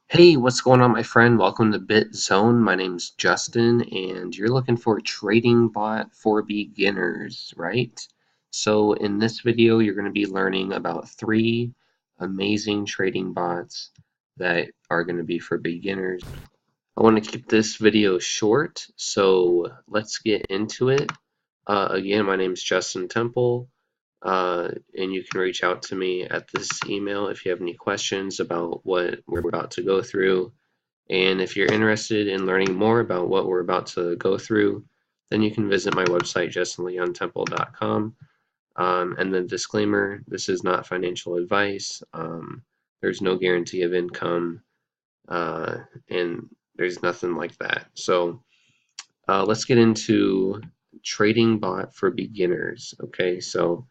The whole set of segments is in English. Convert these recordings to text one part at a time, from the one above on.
Hey, what's going on, my friend? Welcome to Bit Zone. My name's Justin, and you're looking for a trading bot for beginners, right? So, in this video, you're going to be learning about three amazing trading bots that are going to be for beginners. I want to keep this video short, so let's get into it. Again, my name's Justin Temple. And you can reach out to me at this email if you have any questions about what we're about to go through. And if you're interested in learning more about what we're about to go through, then you can visit my website, justinleontemple.com. And the disclaimer, this is not financial advice. There's no guarantee of income, uh, and there's nothing like that. So let's get into trading bot for beginners. Okay, so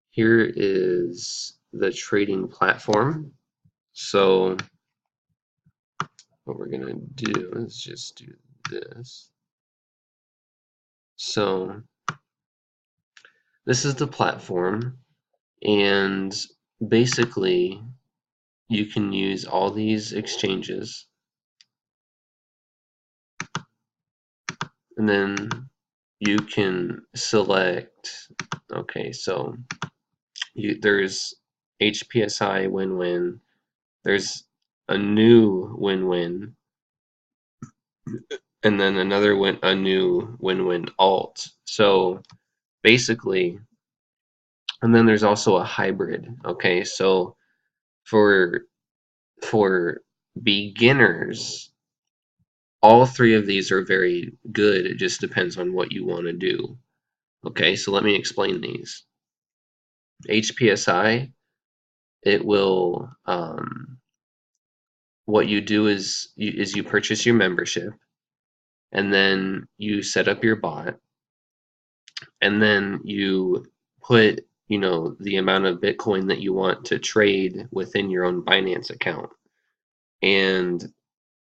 here is the trading platform. So what we're gonna do is just do this. So this is the platform, and basically you can use all these exchanges, and then you can select, okay, so there's HPSI win-win, there's a new win-win, and then a new win-win alt. So basically, and then there's also a hybrid. Okay, so for for beginners, all three of these are very good. It just depends on what you want to do. Okay, so let me explain these. HPSI, it will what you do is you purchase your membership, and then you set up your bot, and then you put the amount of Bitcoin that you want to trade within your own Binance account. And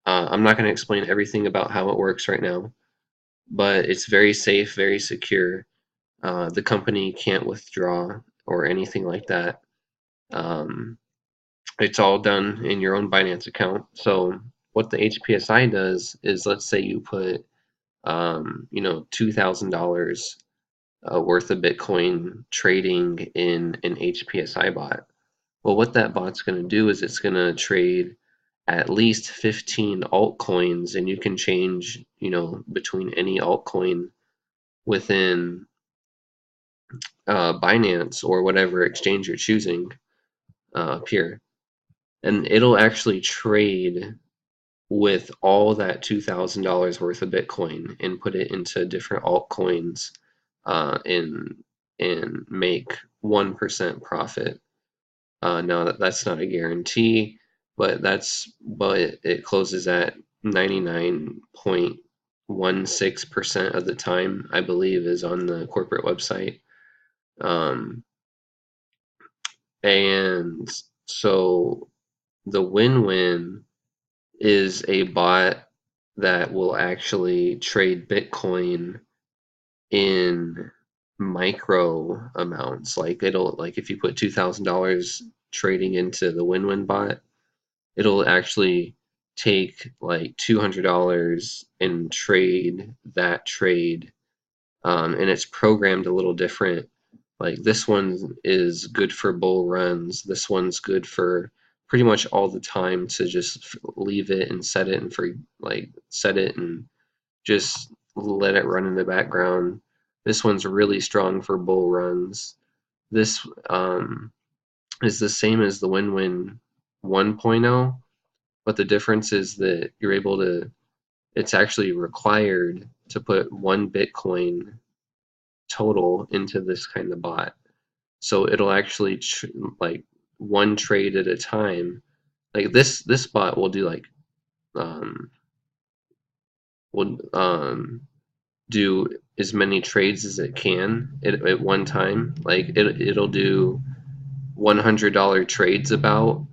I'm not going to explain everything about how it works right now, but it's very safe, very secure. The company can't withdraw or anything like that. Um, it's all done in your own Binance account. So what the HPSI does is, let's say you put, $2,000 worth of Bitcoin trading in an HPSI bot. Well, what that bot's going to do is it's going to trade at least 15 altcoins, and you can change, between any altcoin within Binance or whatever exchange you're choosing up here. And it'll actually trade with all that $2,000 worth of Bitcoin and put it into different altcoins, and make 1% profit. Now that's not a guarantee, but it closes at 99.16% of the time, I believe, is on the corporate website. Um, and so the win-win is a bot that will actually trade Bitcoin in micro amounts. Like if you put $2,000 trading into the win-win bot, it'll actually take like $200 and trade that trade. And it's programmed a little different. Like this one is good for bull runs. This one's good for pretty much all the time, to just leave it and set it and set it and just let it run in the background. This one's really strong for bull runs. This is the same as the Win-Win 1.0, but the difference is that it's actually required to put one Bitcoin total into this kind of bot. So it'll actually like one trade at a time. Like this bot will do like um, will do as many trades as it can at one time. Like it'll do $100 trades about.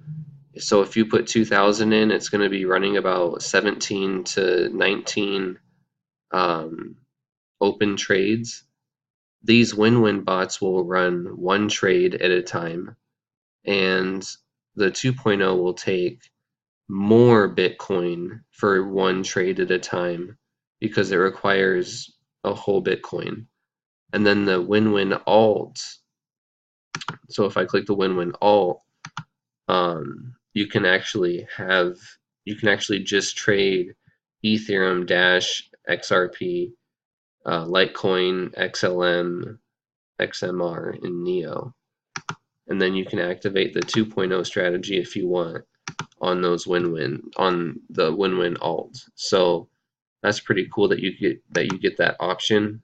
So if you put 2,000 in, it's going to be running about 17 to 19 um, open trades. These win-win bots will run one trade at a time, and the 2.0 will take more Bitcoin for one trade at a time because it requires a whole Bitcoin. And then the win-win alt, so if I click the win-win alt, you can actually just trade Ethereum Dash XRP, Litecoin, XLM, XMR, and Neo. And then you can activate the 2.0 strategy if you want on those on the win-win alt. So that's pretty cool that you get that option.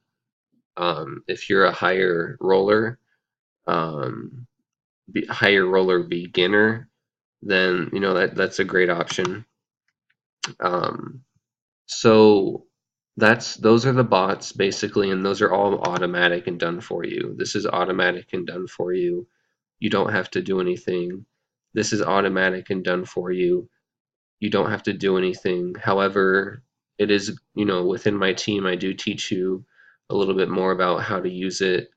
If you're a higher roller beginner, then that's a great option. Um, so those are the bots basically, and those are all automatic and done for you. This is automatic and done for you. You don't have to do anything. This is automatic and done for you. You don't have to do anything. However, it is, within my team, I do teach you a little bit more about how to use it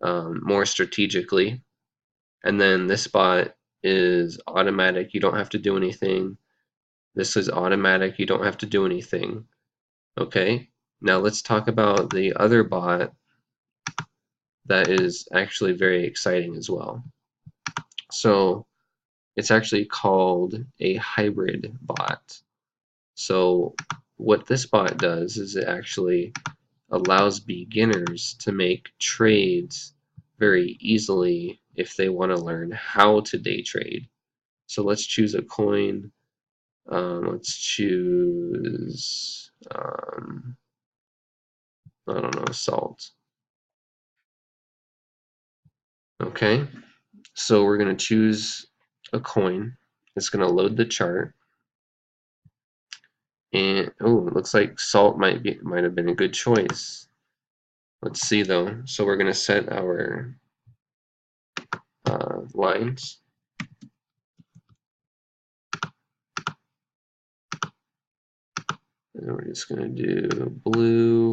more strategically. And then this bot is automatic. You don't have to do anything. This is automatic. You don't have to do anything. Okay. Now let's talk about the other bot that is actually very exciting as well. So it's actually called a hybrid bot. So what this bot does is it actually allows beginners to make trades very easily if they want to learn how to day trade. So let's choose a coin. Let's choose, I don't know, salt. Okay, so we're going to choose a coin. It's going to load the chart. And oh, it looks like salt might have been a good choice. Let's see though. So we're going to set our lines. And we're just going to do blue,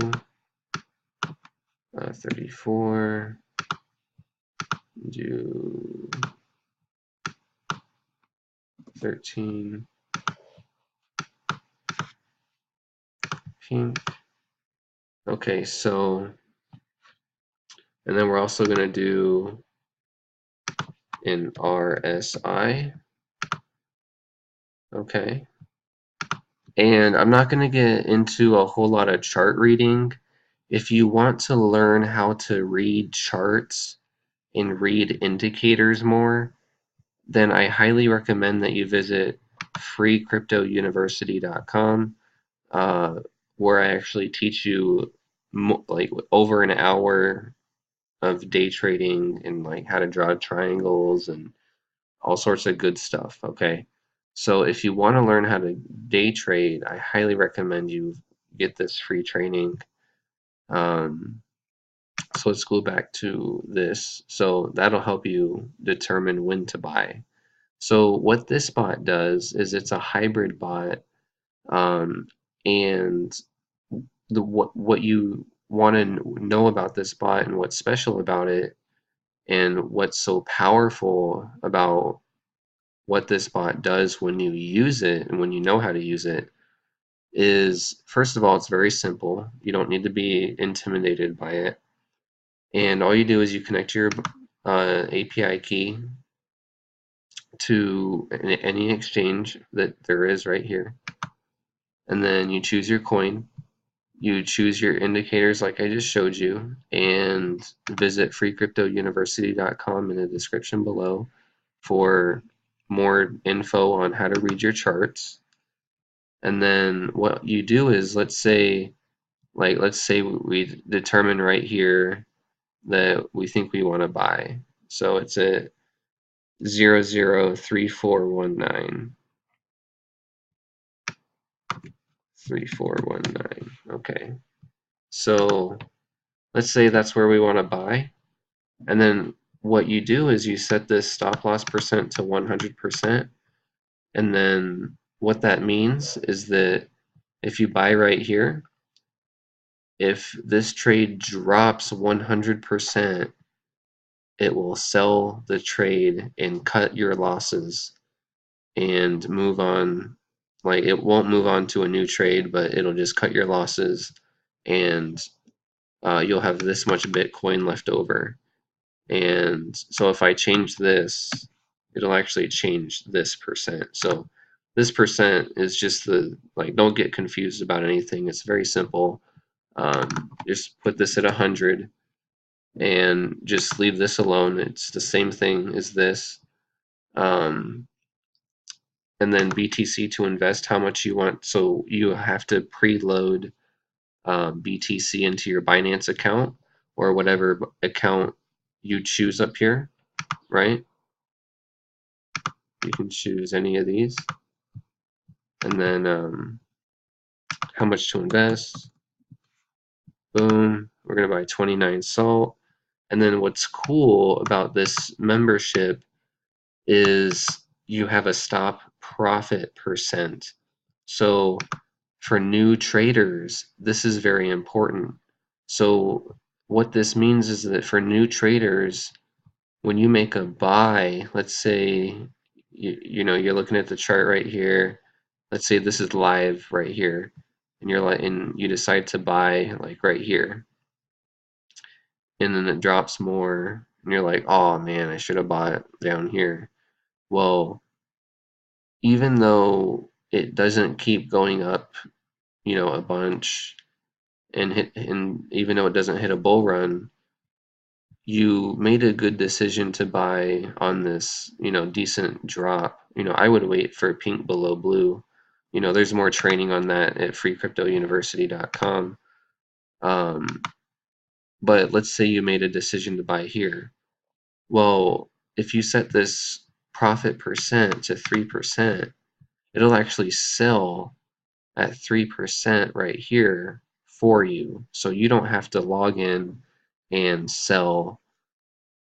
34, do 13, pink. Okay, so, and then we're also going to do an RSI. Okay. And I'm not going to get into a whole lot of chart reading. If you want to learn how to read charts and read indicators more, then I highly recommend that you visit freecryptouniversity.com, where I actually teach you like over an hour of day trading and like how to draw triangles and all sorts of good stuff. Okay, so if you want to learn how to day trade, I highly recommend you get this free training. So let's go back to this. So that'll help you determine when to buy. So what this bot does is it's a hybrid bot, um, and what you want to know about this bot and what's special about it and what's so powerful about what this bot does when you use it and when you know how to use it is, first of all, it's very simple. You don't need to be intimidated by it. And all you do is you connect your API key to any exchange that there is right here. And then you choose your coin. You choose your indicators like I just showed you, and visit freecryptouniversity.com in the description below for more info on how to read your charts. And then what you do is, let's say we determine right here that we think we want to buy. So it's at 003419. 3419. Okay. So let's say that's where we want to buy. And then what you do is you set this stop loss percent to 100%. And then what that means is that if you buy right here, if this trade drops 100%, it will sell the trade and cut your losses and move on Like it won't move on to a new trade, but it'll just cut your losses, and you'll have this much Bitcoin left over. And so if I change this, it'll actually change this percent. So this percent is just the, like, don't get confused about anything. It's very simple. Just put this at 100 and just leave this alone. It's the same thing as this. Um, and then BTC to invest how much you want. So you have to preload BTC into your Binance account or whatever account you choose up here, right? You can choose any of these. And then how much to invest. Boom. We're going to buy 29 salt. And then what's cool about this membership is you have a stop profit percent. So for new traders, this is very important. So what this means is that for new traders, when you make a buy, let's say you're looking at the chart right here. Let's say this is live right here, and you decide to buy like right here, and then it drops more, and you're like, oh man, I should have bought it down here. Well, even though it doesn't keep going up, a bunch, and even though it doesn't hit a bull run, you made a good decision to buy on this, decent drop. I would wait for pink below blue. There's more training on that at freecryptouniversity.com. But let's say you made a decision to buy here. Well, if you set this profit percent to 3%, it'll actually sell at 3% right here for you. So you don't have to log in and sell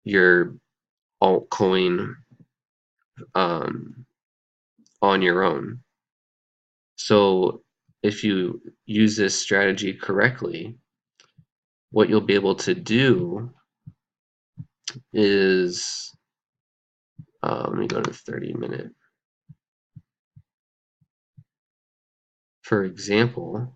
your altcoin um, on your own. So if you use this strategy correctly, what you'll be able to do is, let me go to 30-minute. For example,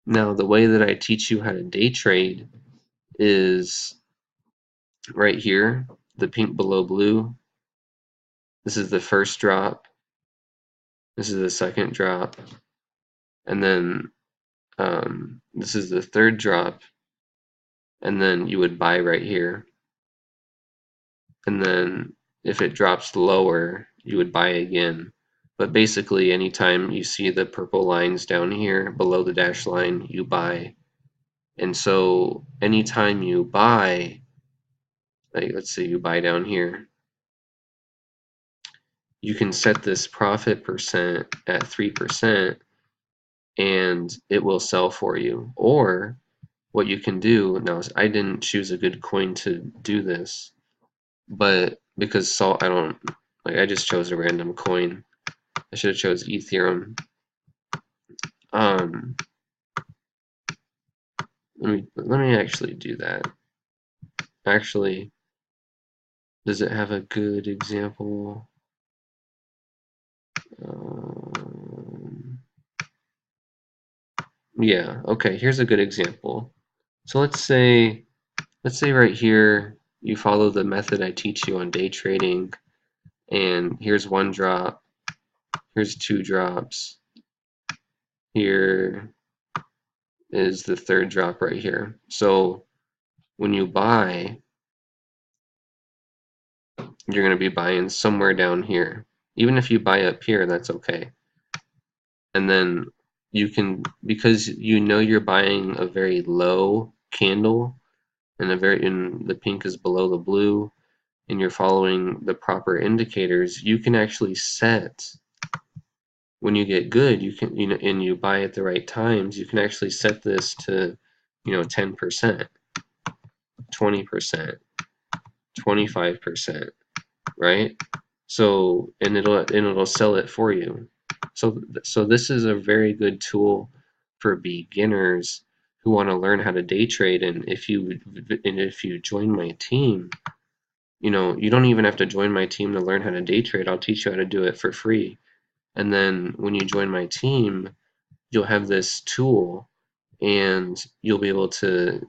now the way that I teach you how to day trade is right here, the pink below blue. This is the first drop. This is the second drop. And then this is the third drop. And then you would buy right here. And then if it drops lower, you would buy again. But basically, anytime you see the purple lines down here below the dash line, you buy. And so anytime you buy, like let's say you buy down here, you can set this profit percent at 3% and it will sell for you. Or what you can do, now I didn't choose a good coin to do this, but because salt, I just chose a random coin. I should have chose Ethereum. Um, let me actually do that. Actually, does it have a good example? Yeah, okay, here's a good example. So let's say right here you follow the method I teach you on day trading, and here's one drop, here's two drops, here is the third drop right here. So when you buy, you're going to be buying somewhere down here. Even if you buy up here, that's okay. And then you can, because you're buying a very low candle, and the pink is below the blue, and you're following the proper indicators, you can actually set, when you get good, and you buy at the right times, you can actually set this to 10%, 20%, 25%, right? So and it'll sell it for you. So this is a very good tool for beginners who want to learn how to day trade. And if you join my team, you don't even have to join my team to learn how to day trade. I'll teach you how to do it for free. And then when you join my team, you'll have this tool and you'll be able to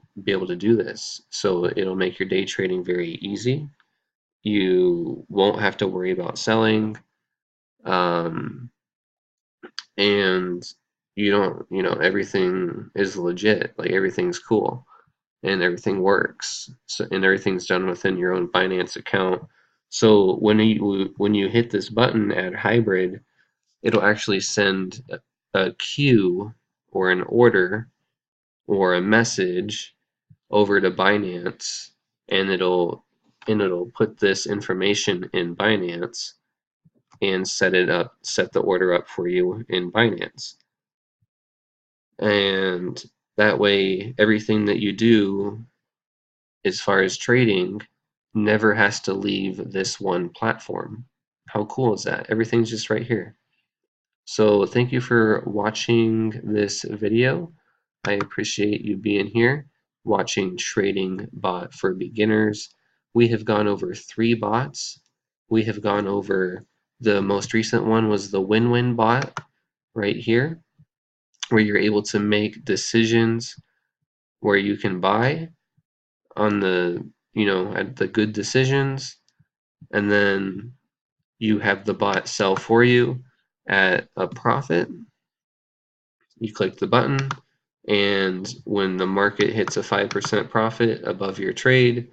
do this. So it'll make your day trading very easy. You won't have to worry about selling. Um, and you don't, everything is legit. Like everything's cool and everything works. So, and everything's done within your own Binance account. So when you hit this button, add hybrid, it'll actually send a queue or an order or a message over to Binance, and it'll put this information in Binance and set the order up for you in Binance. And that way, everything that you do as far as trading never has to leave this one platform. How cool is that? Everything's just right here. So thank you for watching this video. I appreciate you being here, watching Trading Bot for Beginners. We have gone over 3 bots. We have gone over, the most recent one was the win-win bot right here, where you're able to make decisions where you can buy on at the good decisions, and then you have the bot sell for you at a profit. You click the button, and when the market hits a 5% profit above your trade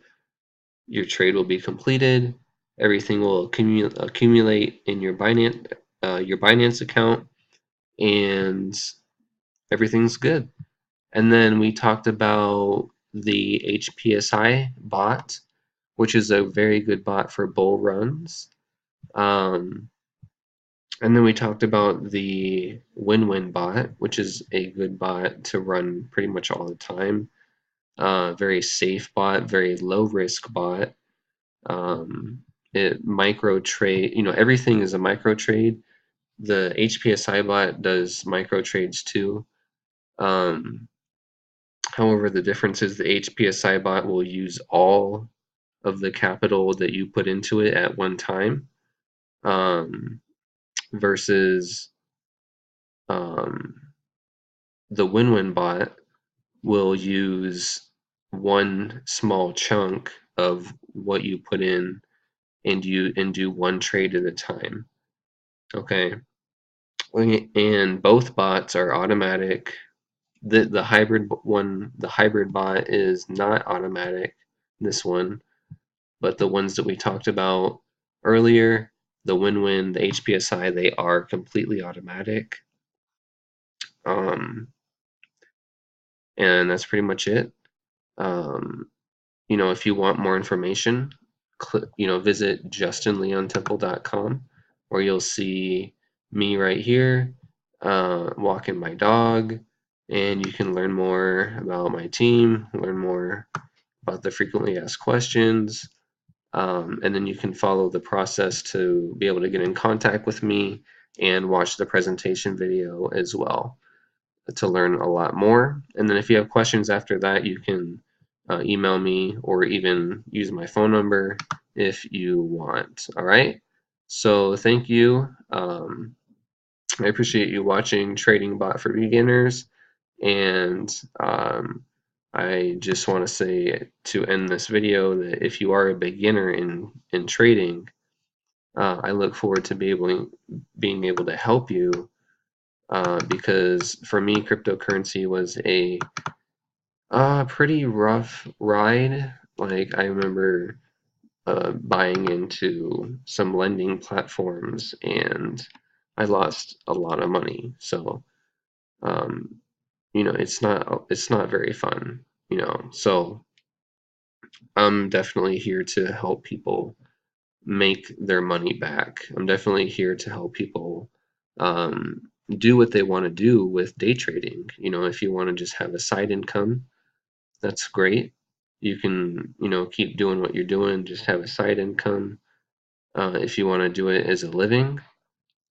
will be completed. Everything will accumulate in your Binance account, and everything's good. And then we talked about the HPSI bot, which is a very good bot for bull runs. Um, And then we talked about the win-win bot, which is a good bot to run pretty much all the time. Very safe bot, very low risk bot. It micro trade, everything is a micro trade. The HPSI bot does micro trades too. However, the difference is the HPSI bot will use all of the capital that you put into it at one time, versus um, the win-win bot will use one small chunk of what you put in, and do one trade at a time. Okay. And both bots are automatic. The hybrid bot is not automatic, this one, but the ones that we talked about earlier, the win-win, the HPSI, they are completely automatic. Um, and that's pretty much it. Um, if you want more information, visit justinleontemple.com, where you'll see me right here, walking my dog, and you can learn more about my team, learn more about the frequently asked questions, and then you can follow the process to be able to get in contact with me and watch the presentation video as well to learn a lot more. And then if you have questions after that, you can email me or even use my phone number if you want. All right. So thank you. I appreciate you watching Trading Bot for Beginners. And I just want to say to end this video that if you are a beginner in trading, I look forward to being able to help you, because for me, cryptocurrency was a pretty rough ride. Like I remember buying into some lending platforms, and I lost a lot of money. So um, it's not very fun. So I'm definitely here to help people make their money back. I'm definitely here to help people do what they want to do with day trading. If you want to just have a side income, that's great. You can, keep doing what you're doing, just have a side income. If you want to do it as a living,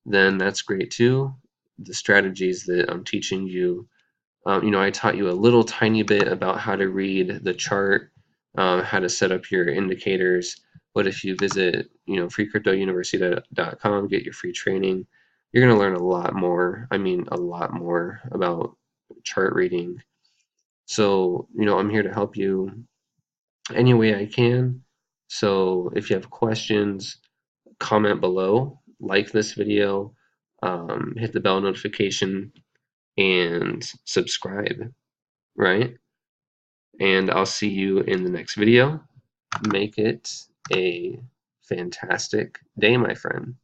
then that's great too. The strategies that I'm teaching you I taught you a little tiny bit about how to read the chart, how to set up your indicators. But if you visit, freecryptouniversity.com, get your free training, you're going to learn a lot more. I mean, a lot more about chart reading. So, I'm here to help you any way I can. So if you have questions, comment below, like this video, hit the bell notification, and subscribe, right? And I'll see you in the next video. Make it a fantastic day, my friend.